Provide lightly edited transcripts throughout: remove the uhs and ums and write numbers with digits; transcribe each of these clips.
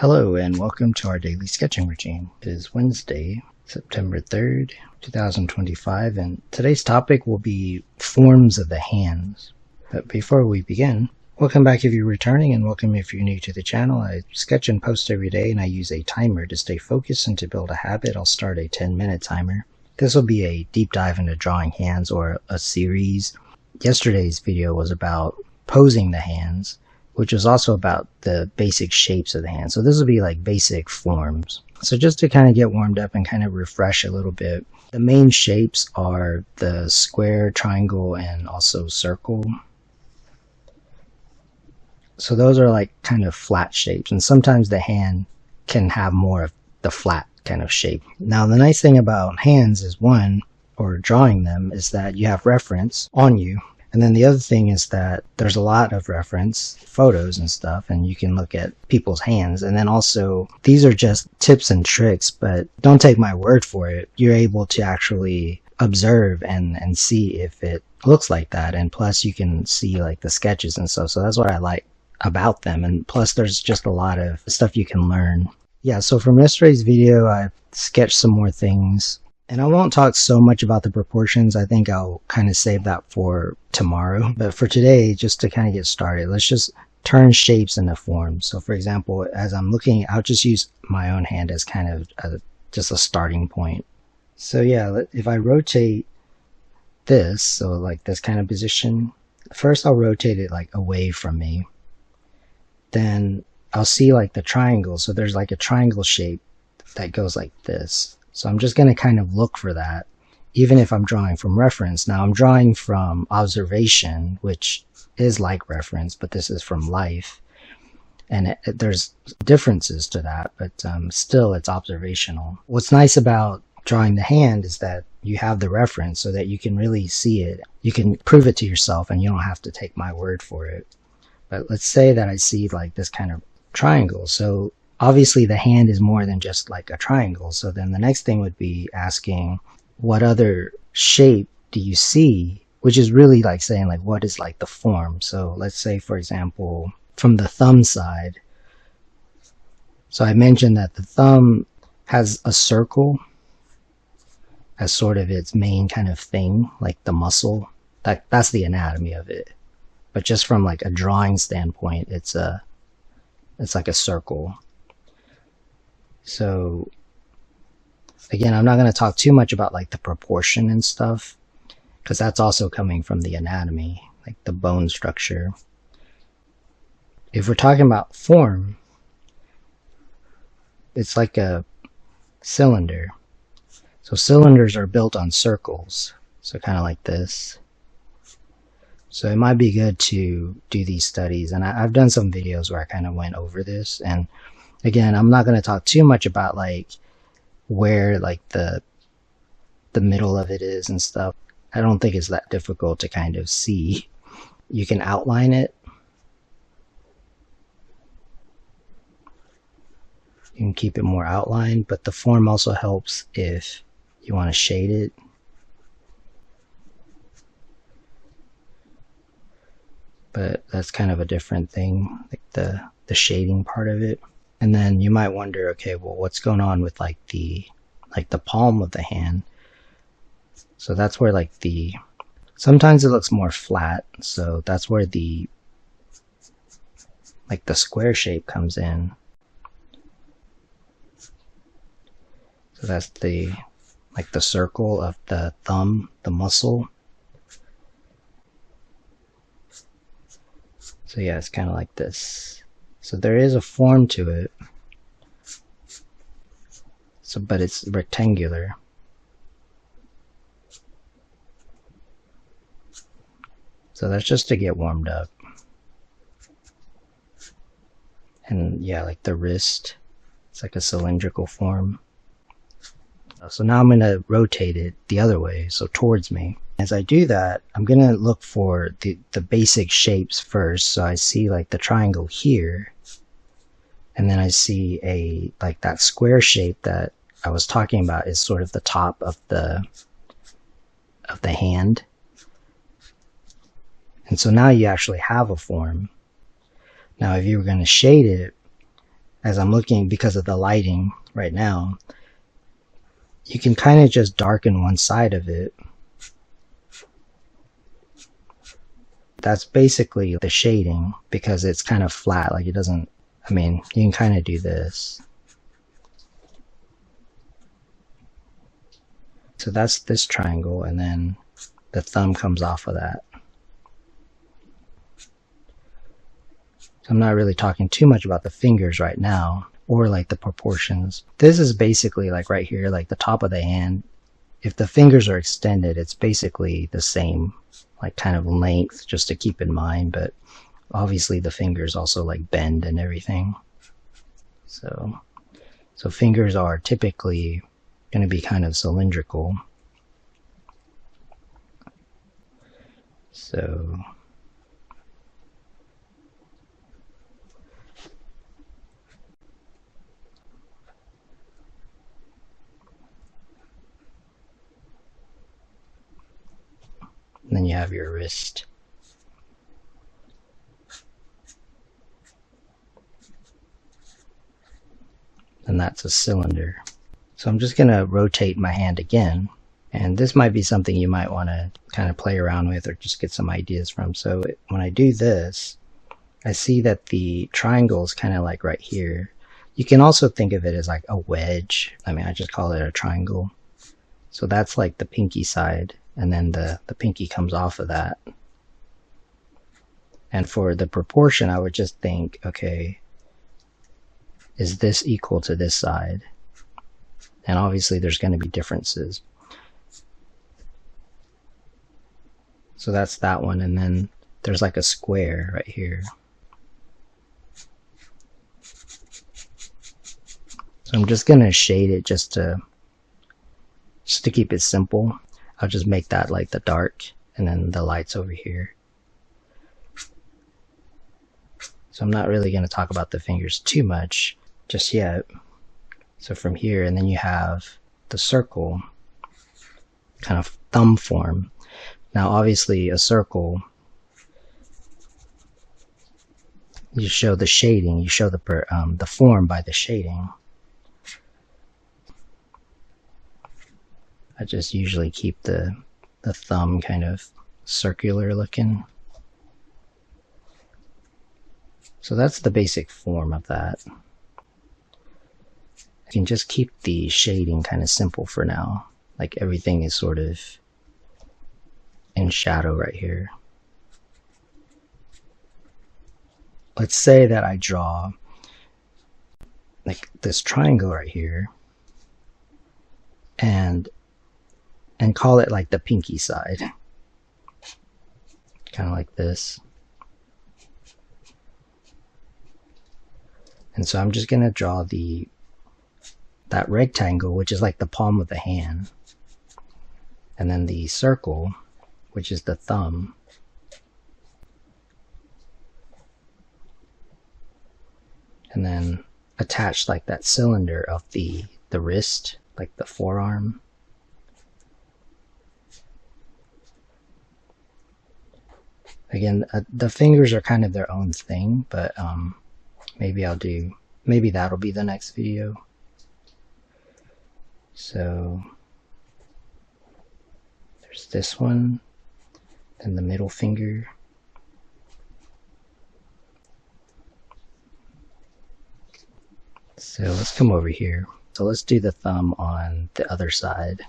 Hello and welcome to our daily sketching routine. It is Wednesday, September 3rd, 2025, and today's topic will be forms of the hands. But before we begin, welcome back if you're returning and welcome if you're new to the channel. I sketch and post every day and I use a timer to stay focused and to build a habit. I'll start a 10-minute timer. This will be a deep dive into drawing hands or a series. Yesterday's video was about posing the hands, which was also about the basic shapes of the hand. So this will be like basic forms. So just to kind of get warmed up and kind of refresh a little bit, the main shapes are the square, triangle, and also circle. So those are like kind of flat shapes, and sometimes the hand can have more of the flat kind of shape. Now the nice thing about hands is or drawing them, is that you have reference on you. And then the other thing is that there's a lot of reference photos and stuff, and you can look at people's hands. And then also, these are just tips and tricks, but don't take my word for it. You're able to actually observe and see if it looks like that. And plus you can see like the sketches and stuff. So that's what I like about them. And plus there's just a lot of stuff you can learn. Yeah, so from yesterday's video, I've sketched some more things. And I won't talk so much about the proportions. I think I'll kind of save that for tomorrow. But for today, just to kind of get started, let's just turn shapes into forms. So for example, as I'm looking, I'll just use my own hand as kind of just a starting point. So yeah, if I rotate this, so like this kind of position, first I'll rotate it like away from me. Then I'll see like the triangle. So there's like a triangle shape that goes like this. So I'm just going to kind of look for that, even if I'm drawing from reference. Now I'm drawing from observation, which is like reference, but this is from life. And there's differences to that, but still it's observational. What's nice about drawing the hand is that you have the reference so that you can really see it. You can prove it to yourself and you don't have to take my word for it. But let's say that I see like this kind of triangle. So obviously the hand is more than just like a triangle. So then the next thing would be asking, what other shape do you see? Which is really like saying like, what is like the form? So let's say, for example, from the thumb side. So I mentioned that the thumb has a circle as sort of its main kind of thing, like the muscle. That's the anatomy of it. But just from like a drawing standpoint, it's like a circle. So again, I'm not going to talk too much about like the proportion and stuff, because that's also coming from the anatomy, like the bone structure. If we're talking about form, it's like a cylinder. So cylinders are built on circles, so kind of like this. So it might be good to do these studies, and I've done some videos where I kind of went over this. And again, I'm not going to talk too much about like where like the middle of it is and stuff. I don't think it's that difficult to kind of see. You can outline it. You can keep it more outlined, but the form also helps if you want to shade it. But that's kind of a different thing, like the shading part of it. And then you might wonder, okay, well, what's going on with like the palm of the hand? So that's where like sometimes it looks more flat. So that's where the square shape comes in. So that's the circle of the thumb, the muscle. So yeah, it's kind of like this. So there is a form to it. So, but it's rectangular. So that's just to get warmed up. And yeah, like the wrist, it's like a cylindrical form. So now I'm going to rotate it the other way, so towards me. As I do that, I'm going to look for the basic shapes first. So I see like the triangle here, and then I see like that square shape that I was talking about is sort of the top of the hand. And so now you actually have a form. Now if you were going to shade it, as I'm looking, because of the lighting right now, you can kind of just darken one side of it. That's basically the shading, because it's kind of flat, like it doesn't, I mean, you can kind of do this. So that's this triangle, and then the thumb comes off of that. So I'm not really talking too much about the fingers right now, or like the proportions. This is basically like right here, like the top of the hand. If the fingers are extended, it's basically the same, like kind of length, just to keep in mind, but obviously the fingers also like bend and everything. So fingers are typically going to be kind of cylindrical. So and then you have your wrist. And that's a cylinder. So I'm just going to rotate my hand again. And this might be something you might want to kind of play around with or just get some ideas from. So when I do this, I see that the triangle is kind of like right here. You can also think of it as like a wedge. I mean, I just call it a triangle. So that's like the pinky side, and then the pinky comes off of that. And for the proportion, I would just think, okay, is this equal to this side? And obviously there's going to be differences. So that's that one, and then there's like a square right here. So I'm just going to shade it just to keep it simple. I'll just make that like the dark, and then the light's over here. So I'm not really going to talk about the fingers too much just yet. So from here, and then you have the circle, kind of thumb form. Now obviously a circle, you show the shading, you show the form by the shading. I just usually keep the thumb kind of circular looking. So that's the basic form of that. I can just keep the shading kind of simple for now. Like everything is sort of in shadow right here. Let's say that I draw like this triangle right here and call it like the pinky side. Kind of like this. And so I'm just going to draw that rectangle, which is like the palm of the hand, and then the circle, which is the thumb, and then attach like that cylinder of the wrist, like the forearm. Again, the fingers are kind of their own thing, but maybe that'll be the next video. So there's this one, then the middle finger. So let's come over here. So let's do the thumb on the other side.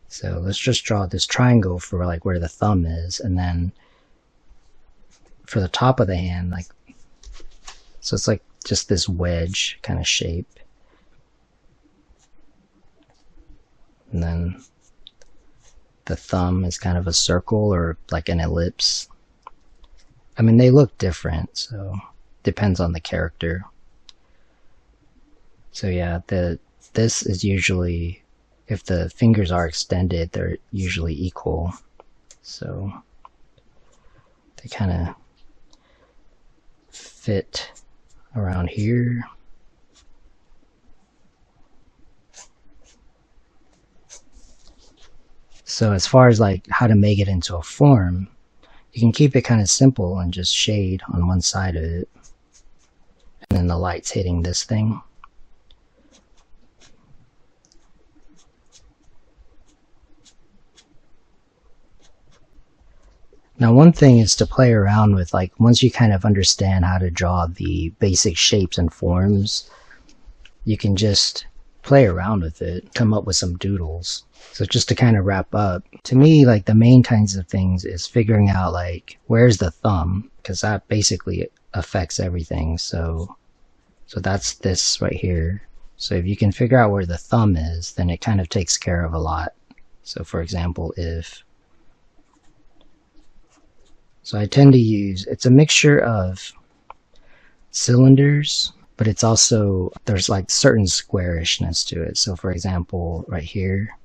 So let's just draw this triangle for like where the thumb is, and then for the top of the hand, like, so it's like just this wedge kind of shape. And then the thumb is kind of a circle or like an ellipse. I mean, they look different, so depends on the character. So yeah, this is usually, if the fingers are extended, they're usually equal. So they kind of fit around here. So as far as like how to make it into a form, you can keep it kind of simple and just shade on one side of it. the light's hitting this thing. Now one thing is to play around with, like, once you kind of understand how to draw the basic shapes and forms, you can just play around with it, come up with some doodles. So just to kind of wrap up, to me, like, the main kinds of things is figuring out, like, where's the thumb, because that basically affects everything. So that's this right here. So if you can figure out where the thumb is, then it kind of takes care of a lot. So for example, so I tend to use, it's a mixture of cylinders, but it's also, there's like certain squarishness to it. So for example, right here,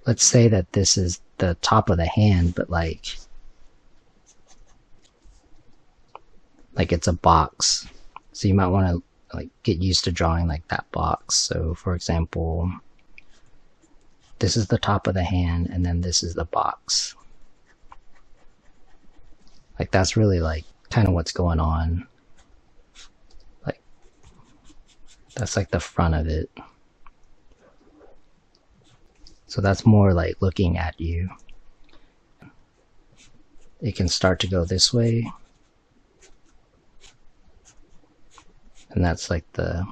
let's say that this is the top of the hand, but like it's a box. So you might want to like get used to drawing like that box. So for example, this is the top of the hand, and then this is the box. Like, that's really like kind of what's going on. Like, that's like the front of it. So that's more like looking at you. It can start to go this way. And that's like the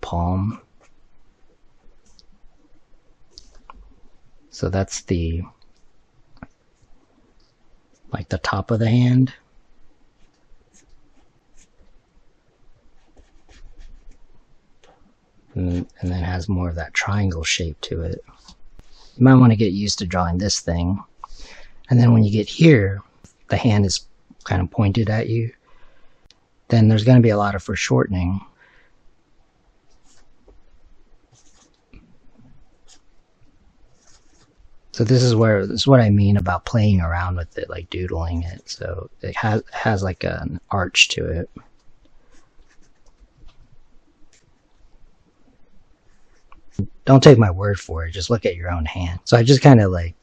palm. So that's the, like, the top of the hand. And then it has more of that triangle shape to it. You might want to get used to drawing this thing. And then when you get here, the hand is kind of pointed at you. Then there's going to be a lot of foreshortening. So this is what I mean about playing around with it, like doodling it. So it has like an arch to it. Don't take my word for it, just look at your own hand. So I just kind of like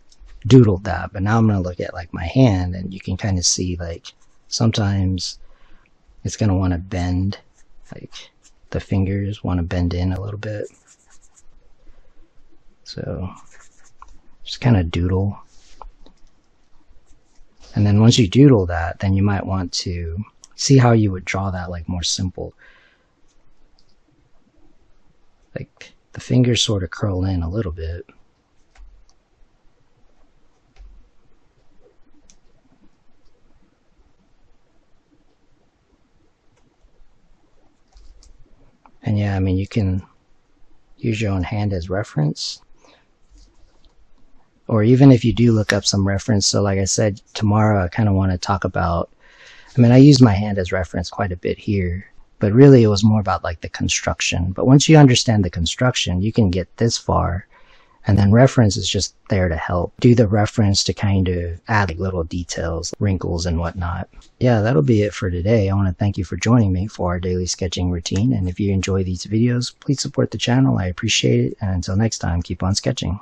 doodled that, but now I'm going to look at like my hand, and you can kind of see like sometimes it's going to want to bend, like the fingers want to bend in a little bit. So just kind of doodle. And then once you doodle that, then you might want to see how you would draw that like more simple. Like the fingers sort of curl in a little bit. And yeah, I mean, you can use your own hand as reference. Or even if you do look up some reference, so like I said, tomorrow I kind of want to talk about, I mean, I use my hand as reference quite a bit here, but really it was more about like the construction. But once you understand the construction, you can get this far, and then reference is just there to help. Do the reference to kind of add like little details, wrinkles and whatnot. Yeah, that'll be it for today. I want to thank you for joining me for our daily sketching routine. And if you enjoy these videos, please support the channel. I appreciate it. And until next time, keep on sketching.